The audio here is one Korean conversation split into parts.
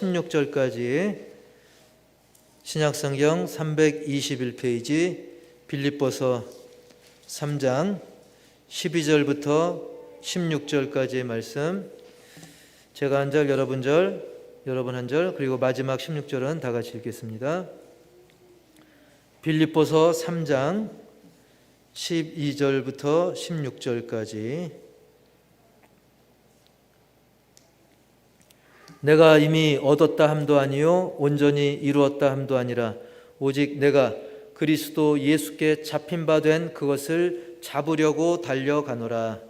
16절까지 신약성경 321페이지 빌립보서 3장 12절부터 16절까지의 말씀, 제가 한 절, 여러분 한 절, 그리고 마지막 16절은 다 같이 읽겠습니다. 빌립보서 3장 12절부터 16절까지. 내가 이미 얻었다 함도 아니요 온전히 이루었다 함도 아니라 오직 내가 그리스도 예수께 잡힌 바 된 그것을 잡으려고 달려가노라.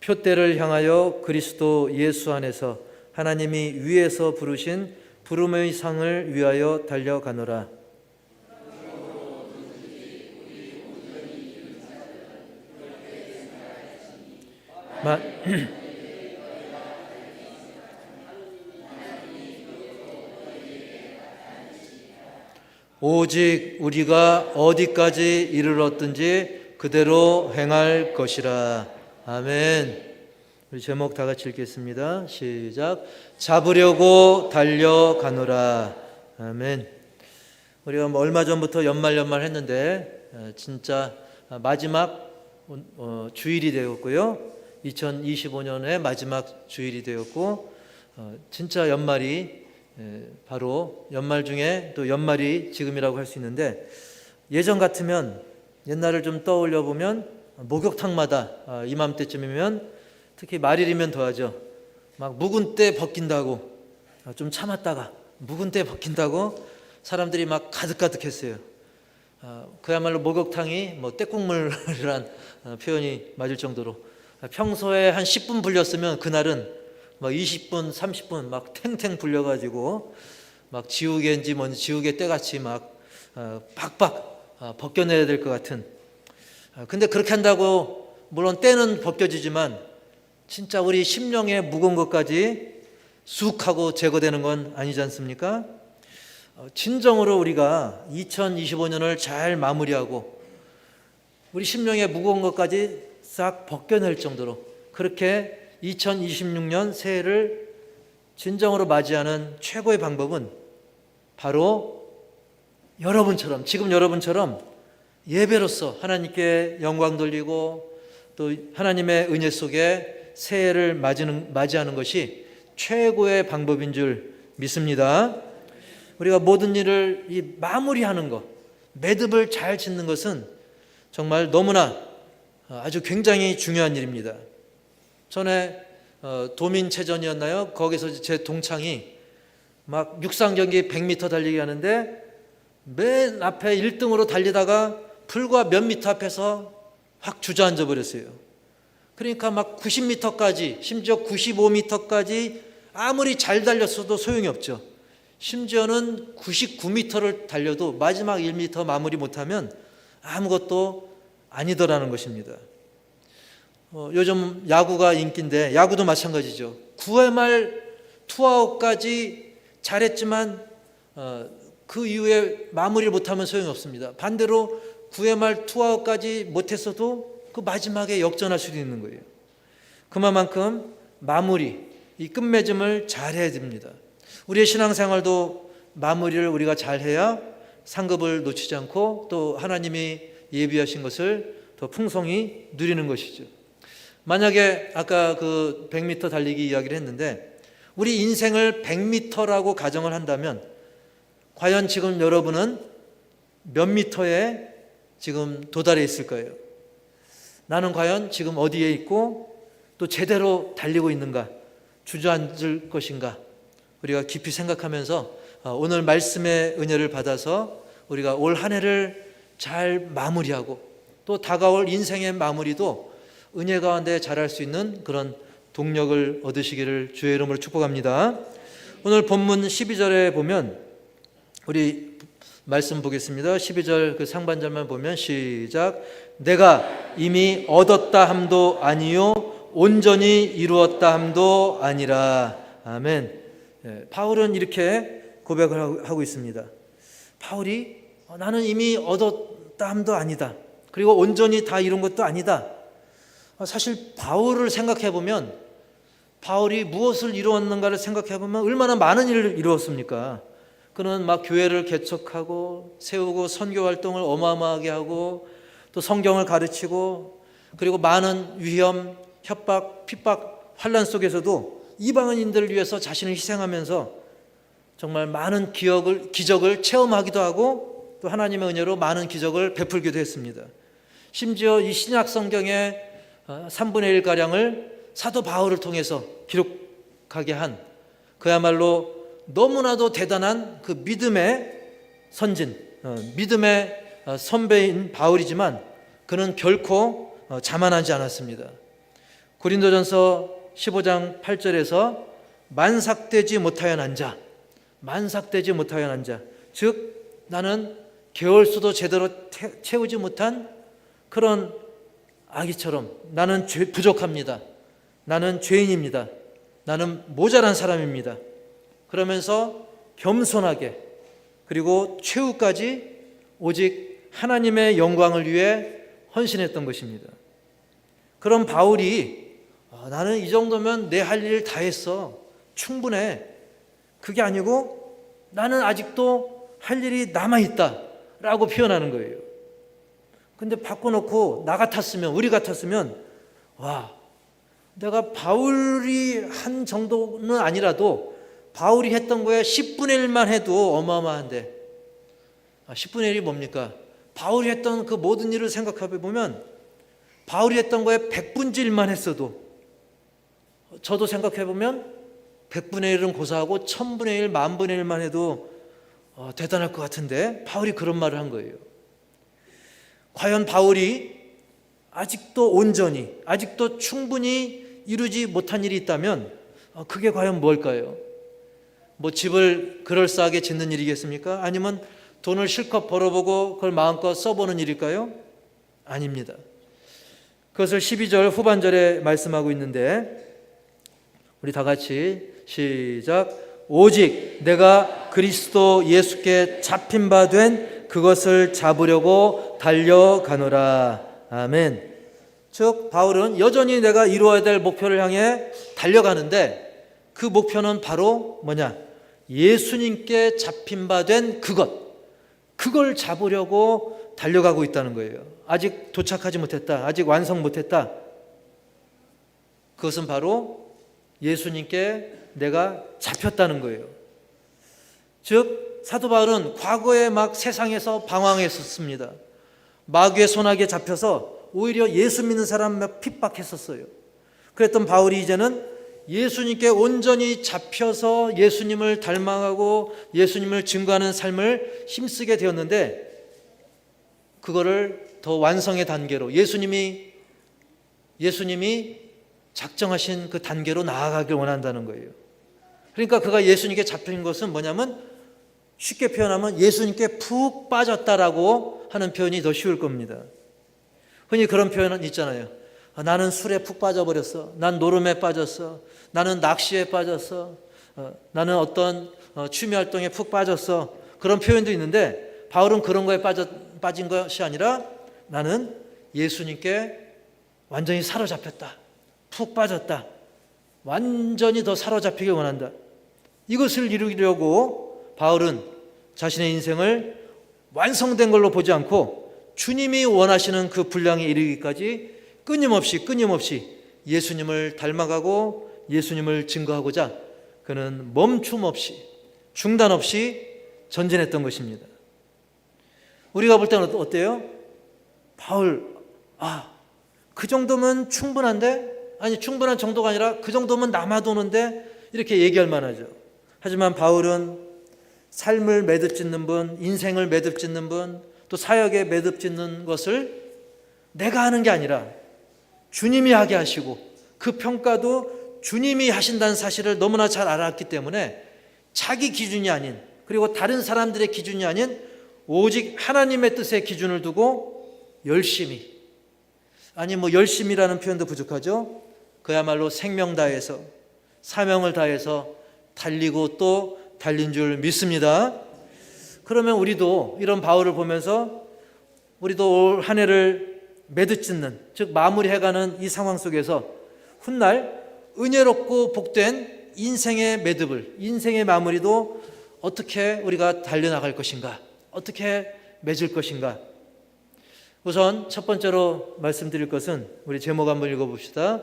표대를 향하여 그리스도 예수 안에서 하나님이 위에서 부르신 부름의 상을 위하여 달려가노라. 오직 우리가 어디까지 이르렀든지 그대로 행할 것이라. 아멘. 우리 제목 다 같이 읽겠습니다. 시작. 잡으려고 달려가노라. 아멘. 우리가 얼마 전부터 연말 했는데 진짜 마지막 주일이 되었고요. 2025년의 마지막 주일이 되었고, 진짜 연말이 바로 연말 중에 또 연말이 지금이라고 할 수 있는데, 예전 같으면 옛날을 좀 떠올려 보면 목욕탕마다 이맘때쯤이면 특히 말일이면 더하죠. 막 묵은 때 벗긴다고 좀 참았다가 묵은 때 벗긴다고 사람들이 막 가득가득했어요. 그야말로 목욕탕이 떼국물이란 표현이 맞을 정도로 평소에 한 10분 불렸으면 그날은 막 20분, 30분 막 탱탱 불려가지고 막 지우개인지 뭔지 지우개 때같이 막 빡빡 벗겨내야 될 것 같은. 근데 그렇게 한다고 물론 때는 벗겨지지만 진짜 우리 심령에 묵은 것까지 쑥 하고 제거되는 건 아니지 않습니까? 진정으로 우리가 2025년을 잘 마무리하고 우리 심령에 무거운 것까지 싹 벗겨낼 정도로 그렇게 2026년 새해를 진정으로 맞이하는 최고의 방법은 바로 여러분처럼, 지금 여러분처럼 예배로서 하나님께 영광 돌리고 또 하나님의 은혜 속에 새해를 맞이하는 것이 최고의 방법인 줄 믿습니다. 우리가 모든 일을 마무리하는 것, 매듭을 잘 짓는 것은 정말 너무나 아주 굉장히 중요한 일입니다. 전에 도민체전이었나요? 거기서 제 동창이 막 육상 경기 100m 달리기 하는데 맨 앞에 1등으로 달리다가 불과 몇 미터 앞에서 확 주저앉아 버렸어요. 그러니까 막 90m까지, 심지어 95m까지 아무리 잘 달렸어도 소용이 없죠. 심지어는 99m를 달려도 마지막 1m 마무리 못하면 아무것도 아니더라는 것입니다. 요즘 야구가 인기인데 야구도 마찬가지죠. 9회 말 투아웃까지 잘했지만 그 이후에 마무리를 못하면 소용이 없습니다. 반대로 9회 말 투아웃까지 못했어도 그 마지막에 역전할 수도 있는 거예요. 그만큼 마무리, 이 끝맺음을 잘해야 됩니다. 우리의 신앙생활도 마무리를 우리가 잘해야 상급을 놓치지 않고 또 하나님이 예비하신 것을 더 풍성히 누리는 것이죠. 만약에 아까 그 100m 달리기 이야기를 했는데 우리 인생을 100m라고 가정을 한다면 과연 지금 여러분은 몇 미터에 지금 도달해 있을 거예요? 나는 과연 지금 어디에 있고 또 제대로 달리고 있는가? 주저앉을 것인가? 우리가 깊이 생각하면서 오늘 말씀의 은혜를 받아서 우리가 올 한 해를 잘 마무리하고 또 다가올 인생의 마무리도 은혜 가운데 잘할 수 있는 그런 동력을 얻으시기를 주의 이름으로 축복합니다. 오늘 본문 12절에 보면 우리 말씀 보겠습니다. 12절 그 상반절만 보면 시작. 내가 이미 얻었다 함도 아니요 온전히 이루었다 함도 아니라. 아멘. 바울은 이렇게 고백을 하고 있습니다. 바울이 나는 이미 얻었다함도 아니다. 그리고 온전히 다 이룬 것도 아니다. 사실 바울을 생각해 보면, 바울이 무엇을 이루었는가를 생각해 보면 얼마나 많은 일을 이루었습니까? 그는 막 교회를 개척하고 세우고 선교 활동을 어마어마하게 하고 또 성경을 가르치고, 그리고 많은 위험, 협박, 핍박, 환난 속에서도 이방인들을 위해서 자신을 희생하면서 정말 많은 기적을 체험하기도 하고 또 하나님의 은혜로 많은 기적을 베풀기도 했습니다. 심지어 이 신약 성경의 3분의 1가량을 사도 바울을 통해서 기록하게 한 그야말로 너무나도 대단한 그 믿음의 선진, 믿음의 선배인 바울이지만 그는 결코 자만하지 않았습니다. 고린도전서 15장 8절에서 만삭되지 못하여 난 자, 만삭되지 못하여 난 자, 즉 나는 개월수도 제대로 채우지 못한 그런 아기처럼 나는 부족합니다. 나는 죄인입니다. 나는 모자란 사람입니다. 그러면서 겸손하게 그리고 최후까지 오직 하나님의 영광을 위해 헌신했던 것입니다. 그런 바울이 나는 이 정도면 내 할 일 다 했어, 충분해, 그게 아니고 나는 아직도 할 일이 남아있다 라고 표현하는 거예요. 근데 바꿔놓고 나 같았으면, 우리 같았으면, 와, 내가 바울이 한 정도는 아니라도 바울이 했던 거에 10분의 1만 해도 어마어마한데, 10분의 1이 뭡니까? 바울이 했던 그 모든 일을 생각해 보면 바울이 했던 거에 100분의 1만 했어도, 저도 생각해 보면 100분의 1은 고사하고 1000분의 1, 10,000분의 1만 해도 대단할 것 같은데 바울이 그런 말을 한 거예요. 과연 바울이 아직도 온전히, 아직도 충분히 이루지 못한 일이 있다면 그게 과연 뭘까요? 뭐 집을 그럴싸하게 짓는 일이겠습니까? 아니면 돈을 실컷 벌어보고 그걸 마음껏 써보는 일일까요? 아닙니다. 그것을 12절 후반절에 말씀하고 있는데, 우리 다 같이 시작. 오직 내가 그리스도 예수께 잡힌 바 된 그것을 잡으려고 달려가노라. 아멘. 즉 바울은 여전히 내가 이루어야 될 목표를 향해 달려가는데 그 목표는 바로 뭐냐? 예수님께 잡힌 바 된 그걸 잡으려고 달려가고 있다는 거예요. 아직 도착하지 못했다, 아직 완성 못했다. 그것은 바로 예수님께 내가 잡혔다는 거예요. 즉 사도 바울은 과거에 막 세상에서 방황했었습니다. 마귀의 손아귀에 잡혀서 오히려 예수 믿는 사람 막 핍박했었어요. 그랬던 바울이 이제는 예수님께 온전히 잡혀서 예수님을 닮아가고 예수님을 증거하는 삶을 힘쓰게 되었는데, 그거를 더 완성의 단계로 예수님이 작정하신 그 단계로 나아가길 원한다는 거예요. 그러니까 그가 예수님께 잡힌 것은 뭐냐면, 쉽게 표현하면 예수님께 푹 빠졌다라고 하는 표현이 더 쉬울 겁니다. 흔히 그런 표현은 있잖아요. 나는 술에 푹 빠져버렸어. 난 노름에 빠졌어. 나는 낚시에 빠졌어. 나는 어떤 취미 활동에 푹 빠졌어. 그런 표현도 있는데 바울은 그런 거에 빠진 것이 아니라 나는 예수님께 완전히 사로잡혔다. 푹 빠졌다. 완전히 더 사로잡히길 원한다. 이것을 이루려고 바울은 자신의 인생을 완성된 걸로 보지 않고 주님이 원하시는 그 분량에 이르기까지 끊임없이 예수님을 닮아가고 예수님을 증거하고자 그는 멈춤 없이, 중단 없이 전진했던 것입니다. 우리가 볼 때는 어때요? 바울, 그 정도면 충분한데? 아니, 충분한 정도가 아니라 그 정도면 남아도는데? 이렇게 얘기할 만하죠. 하지만 바울은 삶을 매듭짓는 분, 인생을 매듭짓는 분, 또 사역에 매듭짓는 것을 내가 하는 게 아니라 주님이 하게 하시고 그 평가도 주님이 하신다는 사실을 너무나 잘 알았기 때문에 자기 기준이 아닌, 그리고 다른 사람들의 기준이 아닌 오직 하나님의 뜻에 기준을 두고 열심히, 아니 열심이라는 표현도 부족하죠. 그야말로 생명 다해서, 사명을 다해서 달리고 또 달린 줄 믿습니다. 그러면 우리도 이런 바울을 보면서 우리도 올 한 해를 매듭짓는, 즉 마무리해가는 이 상황 속에서 훗날 은혜롭고 복된 인생의 매듭을, 인생의 마무리도 어떻게 우리가 달려나갈 것인가, 어떻게 맺을 것인가. 우선 첫 번째로 말씀드릴 것은 우리 제목 한번 읽어봅시다.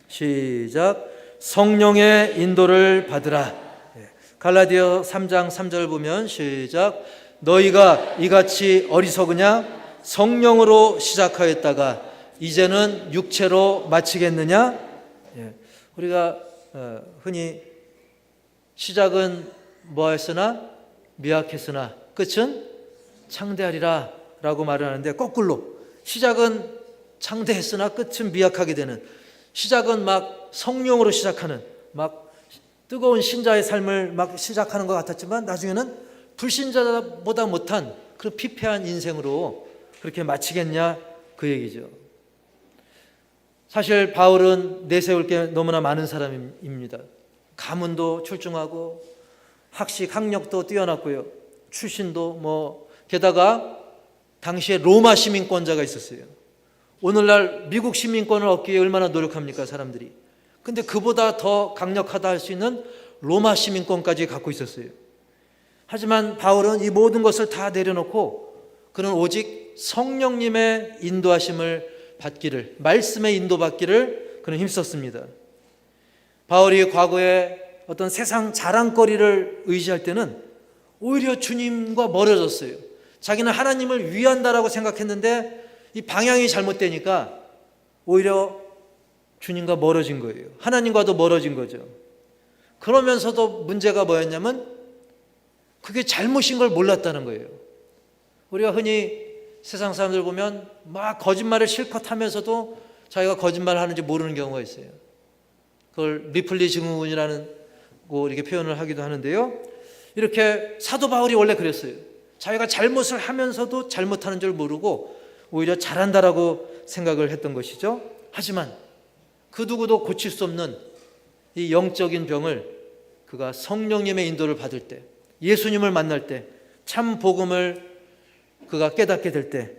시작. 성령의 인도를 받으라. 갈라디아 3장 3절 보면 시작. 너희가 이같이 어리석으냐? 성령으로 시작하였다가 이제는 육체로 마치겠느냐? 우리가 흔히 시작은 뭐했으나 미약했으나 끝은 창대하리라 라고 말을 하는데, 거꾸로 시작은 창대했으나 끝은 미약하게 되는, 시작은 막 성령으로 시작하는, 막 뜨거운 신자의 삶을 막 시작하는 것 같았지만 나중에는 불신자보다 못한 그런 피폐한 인생으로 그렇게 마치겠냐, 그 얘기죠. 사실 바울은 내세울 게 너무나 많은 사람입니다. 가문도 출중하고 학식, 학력도 뛰어났고요. 출신도 게다가 당시에 로마 시민권자가 있었어요. 오늘날 미국 시민권을 얻기 위해 얼마나 노력합니까, 사람들이. 근데 그보다 더 강력하다 할 수 있는 로마 시민권까지 갖고 있었어요. 하지만 바울은 이 모든 것을 다 내려놓고 그는 오직 성령님의 인도하심을 받기를, 말씀의 인도받기를 그는 힘썼습니다. 바울이 과거에 어떤 세상 자랑거리를 의지할 때는 오히려 주님과 멀어졌어요. 자기는 하나님을 위한다라고 생각했는데 이 방향이 잘못되니까 오히려 주님과 멀어진 거예요. 하나님과도 멀어진 거죠. 그러면서도 문제가 뭐였냐면 그게 잘못인 걸 몰랐다는 거예요. 우리가 흔히 세상 사람들 보면 막 거짓말을 실컷 하면서도 자기가 거짓말을 하는지 모르는 경우가 있어요. 그걸 리플리 증후군이라는 거 이렇게 표현을 하기도 하는데요. 이렇게 사도 바울이 원래 그랬어요. 자기가 잘못을 하면서도 잘못하는 줄 모르고 오히려 잘한다라고 생각을 했던 것이죠. 하지만 그 누구도 고칠 수 없는 이 영적인 병을 그가 성령님의 인도를 받을 때, 예수님을 만날 때, 참 복음을 그가 깨닫게 될 때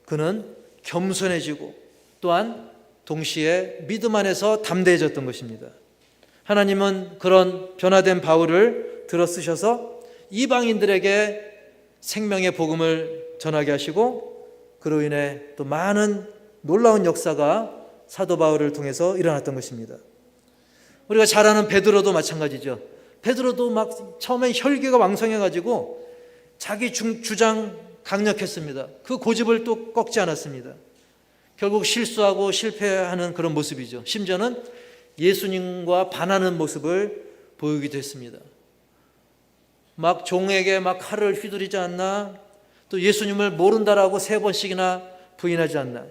그는 겸손해지고 또한 동시에 믿음 안에서 담대해졌던 것입니다. 하나님은 그런 변화된 바울을 들어 쓰셔서 이방인들에게 생명의 복음을 전하게 하시고 그로 인해 또 많은 놀라운 역사가 사도 바울을 통해서 일어났던 것입니다. 우리가 잘 아는 베드로도 마찬가지죠. 베드로도 막 처음에 혈기가 왕성해가지고 자기 주장 강력했습니다. 그 고집을 또 꺾지 않았습니다. 결국 실수하고 실패하는 그런 모습이죠. 심지어는 예수님과 반하는 모습을 보이기도 했습니다. 막 종에게 막 칼을 휘두르지 않나, 또 예수님을 모른다라고 3번씩이나 부인하지 않나.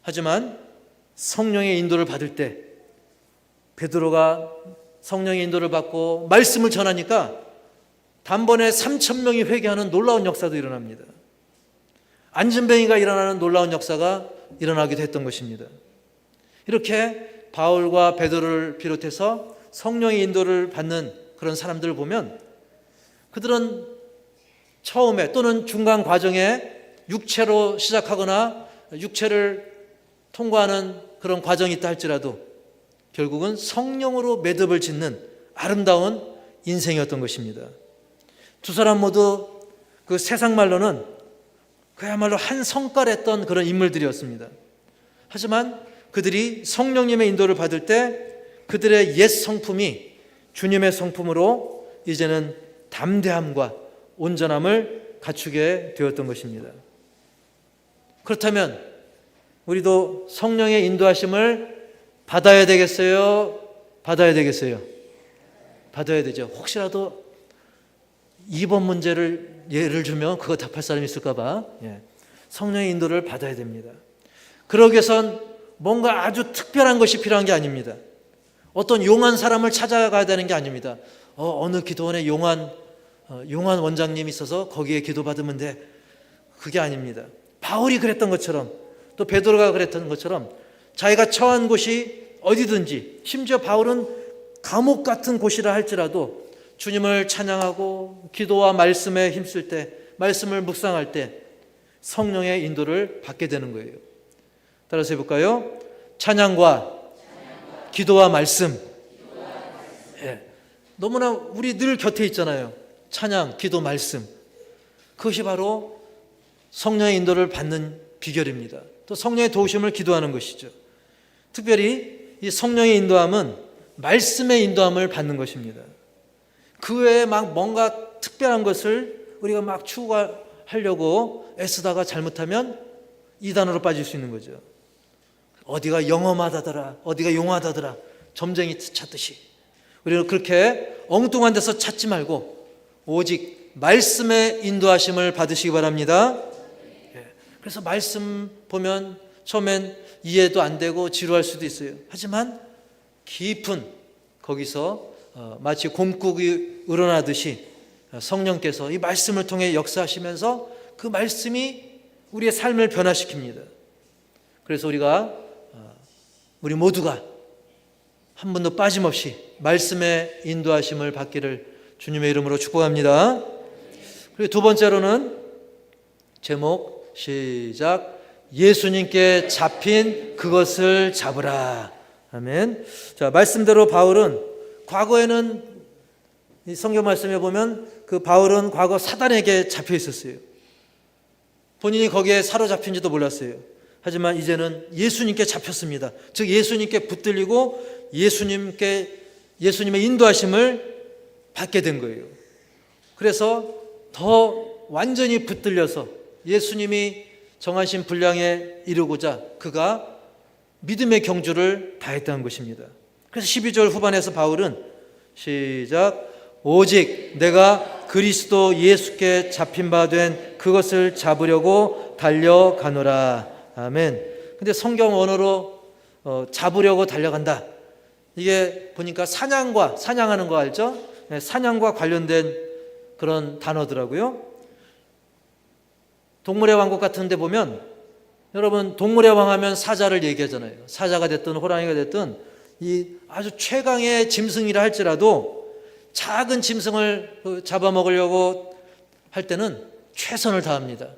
하지만 성령의 인도를 받을 때 베드로가 성령의 인도를 받고 말씀을 전하니까 단번에 3,000명이 회개하는 놀라운 역사도 일어납니다. 안진뱅이가 일어나는 놀라운 역사가 일어나기도 했던 것입니다. 이렇게 바울과 베드로를 비롯해서 성령의 인도를 받는 그런 사람들을 보면 그들은 처음에 또는 중간 과정에 육체로 시작하거나 육체를 통과하는 그런 과정이 있다 할지라도 결국은 성령으로 매듭을 짓는 아름다운 인생이었던 것입니다. 두 사람 모두 그 세상 말로는 그야말로 한 성깔했던 그런 인물들이었습니다. 하지만 그들이 성령님의 인도를 받을 때 그들의 옛 성품이 주님의 성품으로 이제는 담대함과 온전함을 갖추게 되었던 것입니다. 그렇다면 우리도 성령의 인도하심을 받아야 되겠어요? 받아야 되겠어요? 받아야 되죠. 혹시라도 2번 문제를 예를 들면 그거 답할 사람이 있을까 봐 성령의 인도를 받아야 됩니다. 그러기 위해선 뭔가 아주 특별한 것이 필요한 게 아닙니다. 어떤 용한 사람을 찾아가야 되는 게 아닙니다. 어느 기도원에 용한 원장님이 있어서 거기에 기도받으면 돼. 그게 아닙니다. 바울이 그랬던 것처럼 또 베드로가 그랬던 것처럼 자기가 처한 곳이 어디든지, 심지어 바울은 감옥 같은 곳이라 할지라도 주님을 찬양하고 기도와 말씀에 힘쓸 때, 말씀을 묵상할 때 성령의 인도를 받게 되는 거예요. 따라서 해볼까요? 찬양과 기도와 말씀. 예. 너무나 우리 늘 곁에 있잖아요. 찬양, 기도, 말씀. 그것이 바로 성령의 인도를 받는 비결입니다. 또 성령의 도우심을 기도하는 것이죠. 특별히 이 성령의 인도함은 말씀의 인도함을 받는 것입니다. 그 외에 막 뭔가 특별한 것을 우리가 막 추구하려고 애쓰다가 잘못하면 이단으로 빠질 수 있는 거죠. 어디가 영험하다더라, 어디가 용하다더라, 점쟁이 찾듯이 우리는 그렇게 엉뚱한 데서 찾지 말고 오직 말씀의 인도하심을 받으시기 바랍니다. 그래서 말씀 보면 처음엔 이해도 안 되고 지루할 수도 있어요. 하지만 깊은 거기서 마치 곰국이 우러나듯이 성령께서 이 말씀을 통해 역사하시면서 그 말씀이 우리의 삶을 변화시킵니다. 그래서 우리 모두가 한 번도 빠짐없이 말씀의 인도하심을 받기를 주님의 이름으로 축복합니다. 그리고 두 번째로는 제목 시작. 예수님께 잡힌 그것을 잡으라. 아멘. 자, 말씀대로 바울은 과거에는 이 성경 말씀에 보면 그 바울은 과거 사단에게 잡혀 있었어요. 본인이 거기에 사로잡힌지도 몰랐어요. 하지만 이제는 예수님께 잡혔습니다. 즉 예수님께 붙들리고 예수님의 인도하심을 받게 된 거예요. 그래서 더 완전히 붙들려서 예수님이 정하신 분량에 이르고자 그가 믿음의 경주를 다했다는 것입니다. 그래서 12절 후반에서 바울은 시작. 오직 내가 그리스도 예수께 잡힌 바 된 그것을 잡으려고 달려가노라. 아멘. 근데 성경 언어로 잡으려고 달려간다. 이게 보니까 사냥하는 거 알죠? 네, 사냥과 관련된 그런 단어더라고요. 동물의 왕국 같은 데 보면 여러분 동물의 왕 하면 사자를 얘기하잖아요. 사자가 됐든 호랑이가 됐든 이 아주 최강의 짐승이라 할지라도 작은 짐승을 잡아먹으려고 할 때는 최선을 다합니다.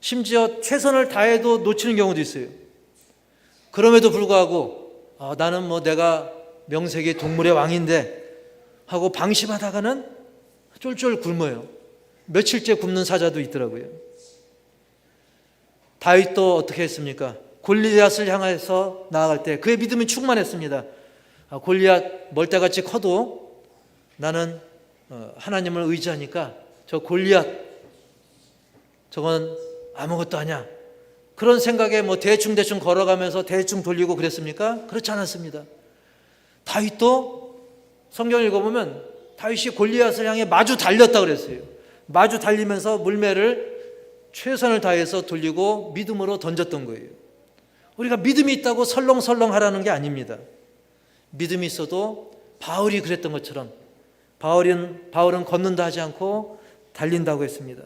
심지어 최선을 다해도 놓치는 경우도 있어요. 그럼에도 불구하고 나는 내가 명색이 동물의 왕인데 하고 방심하다가는 쫄쫄 굶어요. 며칠째 굶는 사자도 있더라고요. 다윗도 어떻게 했습니까? 골리앗을 향해서 나아갈 때 그의 믿음이 충만했습니다. 골리앗 멀대같이 커도 나는 하나님을 의지하니까 저 골리앗 저건 아무것도 아니야. 그런 생각에 대충 걸어가면서 대충 돌리고 그랬습니까? 그렇지 않았습니다. 다윗도 성경을 읽어보면 다윗이 골리앗을 향해 마주 달렸다고 그랬어요. 마주 달리면서 물매를 최선을 다해서 돌리고 믿음으로 던졌던 거예요. 우리가 믿음이 있다고 설렁설렁 하라는 게 아닙니다. 믿음이 있어도 바울이 그랬던 것처럼 바울은 걷는다 하지 않고 달린다고 했습니다.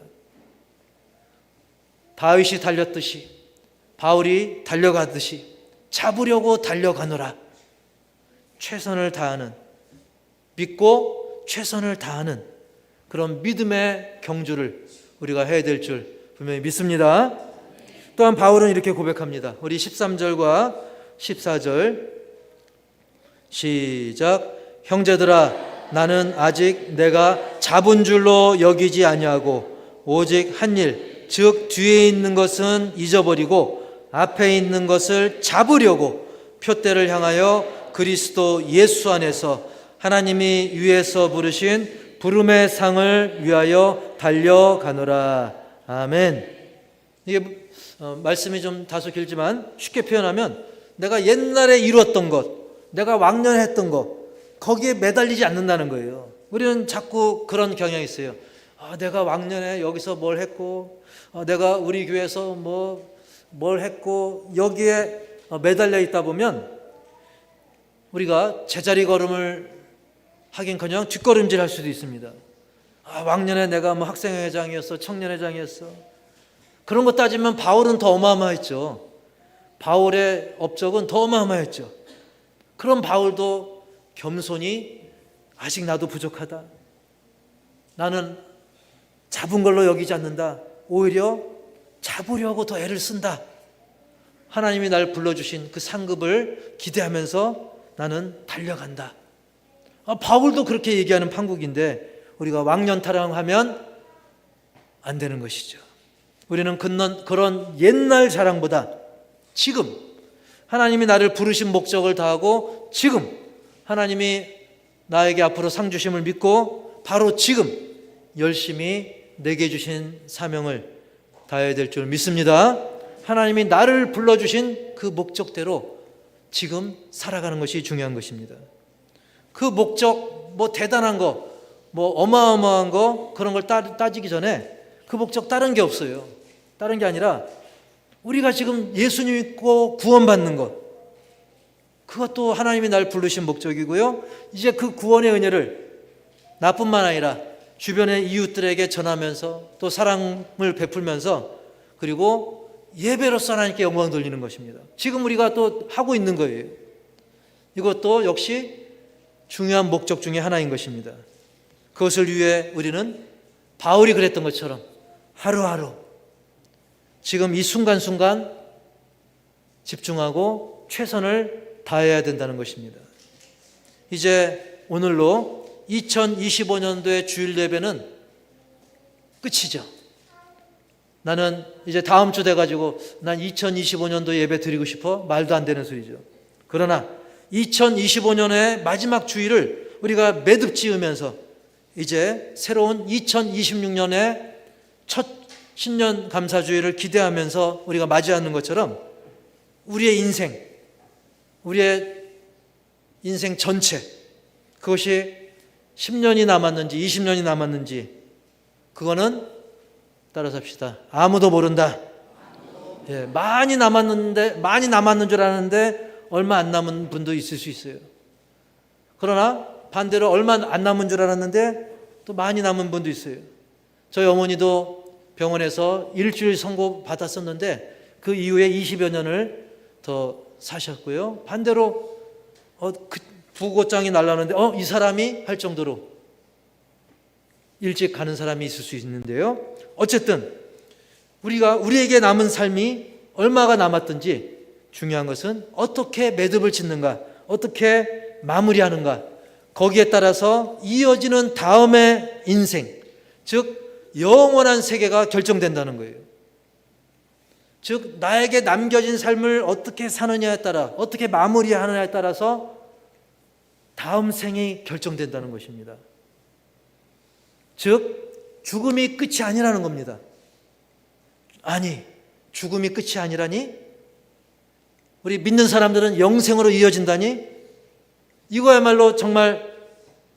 다윗이 달렸듯이 바울이 달려가듯이 잡으려고 달려가노라. 최선을 다하는, 믿고 최선을 다하는 그런 믿음의 경주를 우리가 해야 될 줄 분명히 믿습니다. 또한 바울은 이렇게 고백합니다. 우리 13절과 14절 시작. 형제들아 나는 아직 내가 잡은 줄로 여기지 아니하고 오직 한 일, 즉 뒤에 있는 것은 잊어버리고 앞에 있는 것을 잡으려고 표대를 향하여 그리스도 예수 안에서 하나님이 위에서 부르신 부름의 상을 위하여 달려가노라. 아멘. 이게 말씀이 좀 다소 길지만 쉽게 표현하면 내가 옛날에 이루었던 것, 내가 왕년했던 것 거기에 매달리지 않는다는 거예요. 우리는 자꾸 그런 경향이 있어요. 내가 왕년에 여기서 뭘 했고 내가 우리 교회에서 뭘 했고 여기에 매달려 있다 보면 우리가 제자리 걸음을 하긴커녕 뒷걸음질 할 수도 있습니다. 왕년에 내가 학생회장이었어, 청년회장이었어. 그런 거 따지면 바울은 더 어마어마했죠. 바울의 업적은 더 어마어마했죠. 그런 바울도 겸손히 아직 나도 부족하다. 나는 잡은 걸로 여기지 않는다. 오히려 잡으려고 더 애를 쓴다. 하나님이 날 불러주신 그 상급을 기대하면서 나는 달려간다. 바울도 그렇게 얘기하는 판국인데 우리가 왕년타령하면 안 되는 것이죠. 우리는 그런 옛날 자랑보다 지금 하나님이 나를 부르신 목적을 다하고 지금 하나님이 나에게 앞으로 상 주심을 믿고 바로 지금 열심히 내게 주신 사명을 다해야 될 줄 믿습니다. 하나님이 나를 불러주신 그 목적대로 지금 살아가는 것이 중요한 것입니다. 그 목적, 뭐 대단한 거, 뭐 어마어마한 거 그런 걸 따지기 전에 그 목적 다른 게 없어요. 다른 게 아니라 우리가 지금 예수님 믿고 구원받는 것, 그것도 하나님이 날 부르신 목적이고요. 이제 그 구원의 은혜를 나뿐만 아니라 주변의 이웃들에게 전하면서 또 사랑을 베풀면서 그리고 예배로서 하나님께 영광 돌리는 것입니다. 지금 우리가 또 하고 있는 거예요. 이것도 역시 중요한 목적 중에 하나인 것입니다. 그것을 위해 우리는 바울이 그랬던 것처럼 하루하루 지금 이 순간순간 집중하고 최선을 다해야 된다는 것입니다. 이제 오늘로 2025년도의 주일 예배는 끝이죠. 나는 이제 다음 주 돼가지고 난 2025년도 예배 드리고 싶어? 말도 안 되는 소리죠. 그러나 2025년의 마지막 주일을 우리가 매듭 지으면서 이제 새로운 2026년의 첫 신년 감사주일을 기대하면서 우리가 맞이하는 것처럼 우리의 인생 전체, 그것이 10년이 남았는지 20년이 남았는지 그거는 따라서 합시다. 아무도 모른다. 예, 많이 남았는 줄 아는데 얼마 안 남은 분도 있을 수 있어요. 그러나 반대로 얼마 안 남은 줄 알았는데 또 많이 남은 분도 있어요. 저희 어머니도 병원에서 일주일 선고 받았었는데 그 이후에 20여 년을 더 사셨고요. 반대로 그 부고장이 날라오는데 이 사람이 할 정도로 일찍 가는 사람이 있을 수 있는데요. 어쨌든 우리에게 남은 삶이 얼마가 남았든지 중요한 것은 어떻게 매듭을 짓는가, 어떻게 마무리하는가, 거기에 따라서 이어지는 다음의 인생, 즉 영원한 세계가 결정된다는 거예요. 즉 나에게 남겨진 삶을 어떻게 사느냐에 따라, 어떻게 마무리하느냐에 따라서 다음 생이 결정된다는 것입니다. 즉 죽음이 끝이 아니라는 겁니다. 아니, 죽음이 끝이 아니라니? 우리 믿는 사람들은 영생으로 이어진다니? 이거야말로 정말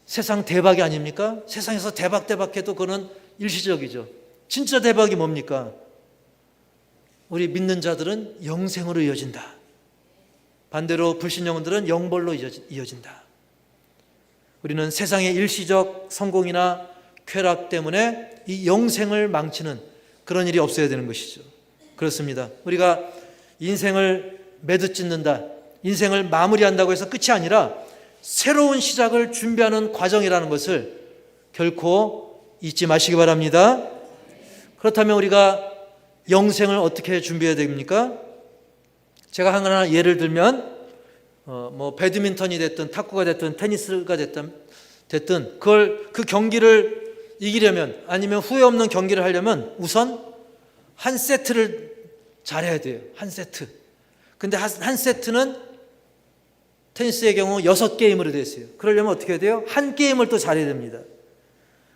세상 대박이 아닙니까? 세상에서 대박해도 그거는 일시적이죠. 진짜 대박이 뭡니까? 우리 믿는 자들은 영생으로 이어진다. 반대로 불신영혼들은 영벌로 이어진다. 우리는 세상의 일시적 성공이나 쾌락 때문에 이 영생을 망치는 그런 일이 없어야 되는 것이죠. 그렇습니다. 우리가 인생을 매듭 짓는다, 인생을 마무리한다고 해서 끝이 아니라 새로운 시작을 준비하는 과정이라는 것을 결코 잊지 마시기 바랍니다. 그렇다면 우리가 영생을 어떻게 준비해야 됩니까? 제가 하나 예를 들면 배드민턴이 됐든 탁구가 됐든 테니스가 됐든 그 경기를 이기려면 아니면 후회 없는 경기를 하려면 우선 한 세트를 잘해야 돼요. 한 세트. 근데 한 세트는 테니스의 경우 6게임으로 되어 있어요. 그러려면 어떻게 해야 돼요? 한 게임을 또 잘해야 됩니다.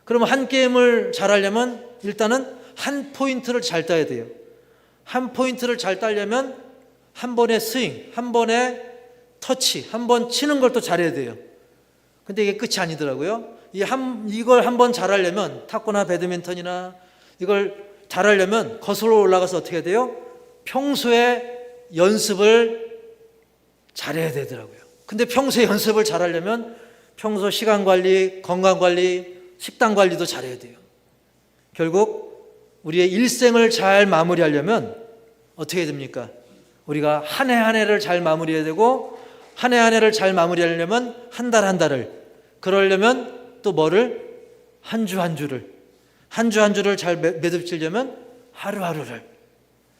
그러면 한 게임을 잘하려면 일단은 한 포인트를 잘 따야 돼요. 한 포인트를 잘 따려면 한 번의 스윙, 한 번의 터치, 한 번 치는 걸 또 잘해야 돼요. 근데 이게 끝이 아니더라고요. 이걸 한 번 잘하려면 탁구나 배드민턴이나 이걸 잘하려면 거슬러 올라가서 어떻게 해야 돼요? 평소에 연습을 잘해야 되더라고요. 근데 평소에 연습을 잘하려면 평소 시간 관리, 건강 관리, 식단 관리도 잘해야 돼요. 결국 우리의 일생을 잘 마무리하려면 어떻게 해야 됩니까? 우리가 한 해 한 해를 잘 마무리해야 되고 한 해 한 해를 잘 마무리하려면 한 달 한 달을, 그러려면 또 뭐를? 한 주 한 주를 잘 매듭지려면 하루하루를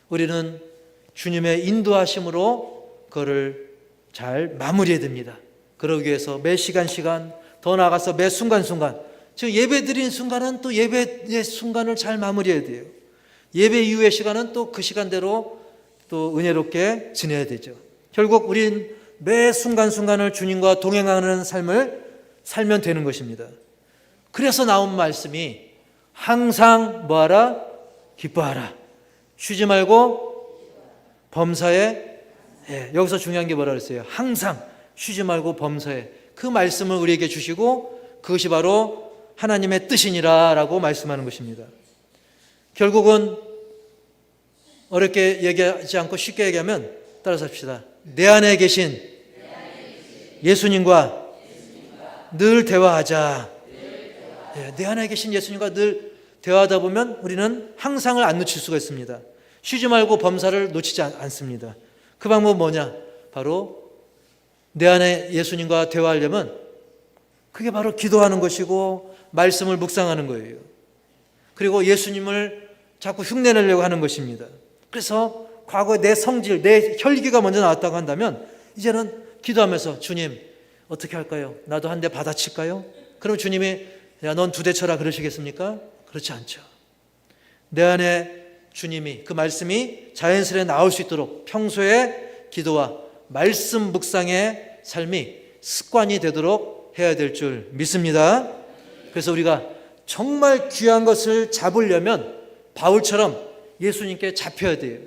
우리는 주님의 인도하심으로 그거를 잘 마무리해야 됩니다. 그러기 위해서 매 시간 더 나아가서 매 순간순간, 지금 예배 드린 순간은 또 예배의 순간을 잘 마무리해야 돼요. 예배 이후의 시간은 또 그 시간대로 또 은혜롭게 지내야 되죠. 결국 우린 매 순간순간을 주님과 동행하는 삶을 살면 되는 것입니다. 그래서 나온 말씀이 항상 뭐하라? 기뻐하라. 쉬지 말고 범사에, 여기서 중요한 게 뭐라 그랬어요? 항상 쉬지 말고 범사에. 그 말씀을 우리에게 주시고 그것이 바로 하나님의 뜻이니라 라고 말씀하는 것입니다. 결국은 어렵게 얘기하지 않고 쉽게 얘기하면 따라서 합시다. 내 안에 계신 예수님과 늘 대화하자. 내 안에 계신 예수님과 늘 대화하다 보면 우리는 항상을 안 놓칠 수가 있습니다. 쉬지 말고 범사를 놓치지 않습니다. 그 방법은 뭐냐? 바로 내 안에 예수님과 대화하려면 그게 바로 기도하는 것이고 말씀을 묵상하는 거예요. 그리고 예수님을 자꾸 흉내내려고 하는 것입니다. 그래서 과거에 내 성질, 내 혈기가 먼저 나왔다고 한다면 이제는 기도하면서 주님 어떻게 할까요? 나도 한 대 받아칠까요? 그럼 주님이 야, 넌 2대 쳐라 그러시겠습니까? 그렇지 않죠. 내 안에 주님이 그 말씀이 자연스레 나올 수 있도록 평소에 기도와 말씀 묵상의 삶이 습관이 되도록 해야 될 줄 믿습니다. 그래서 우리가 정말 귀한 것을 잡으려면 바울처럼 예수님께 잡혀야 돼요.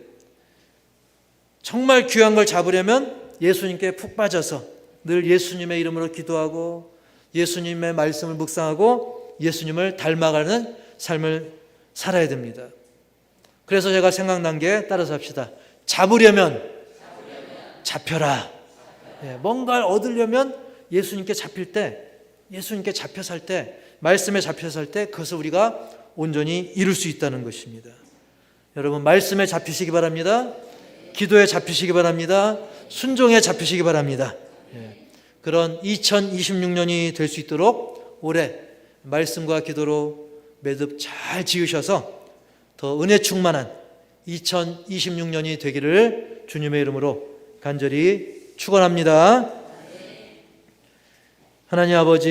정말 귀한 걸 잡으려면 예수님께 푹 빠져서 늘 예수님의 이름으로 기도하고 예수님의 말씀을 묵상하고 예수님을 닮아가는 삶을 살아야 됩니다. 그래서 제가 생각난 게 따라서 합시다. 잡으려면 잡혀라. 뭔가를 얻으려면 예수님께 잡힐 때, 예수님께 잡혀 살 때, 말씀에 잡혀 살 때 그것을 우리가 온전히 이룰 수 있다는 것입니다. 여러분 말씀에 잡히시기 바랍니다. 기도에 잡히시기 바랍니다. 순종에 잡히시기 바랍니다. 그런 2026년이 될 수 있도록 올해 말씀과 기도로 매듭 잘 지으셔서 더 은혜 충만한 2026년이 되기를 주님의 이름으로 간절히 축원합니다. 하나님 아버지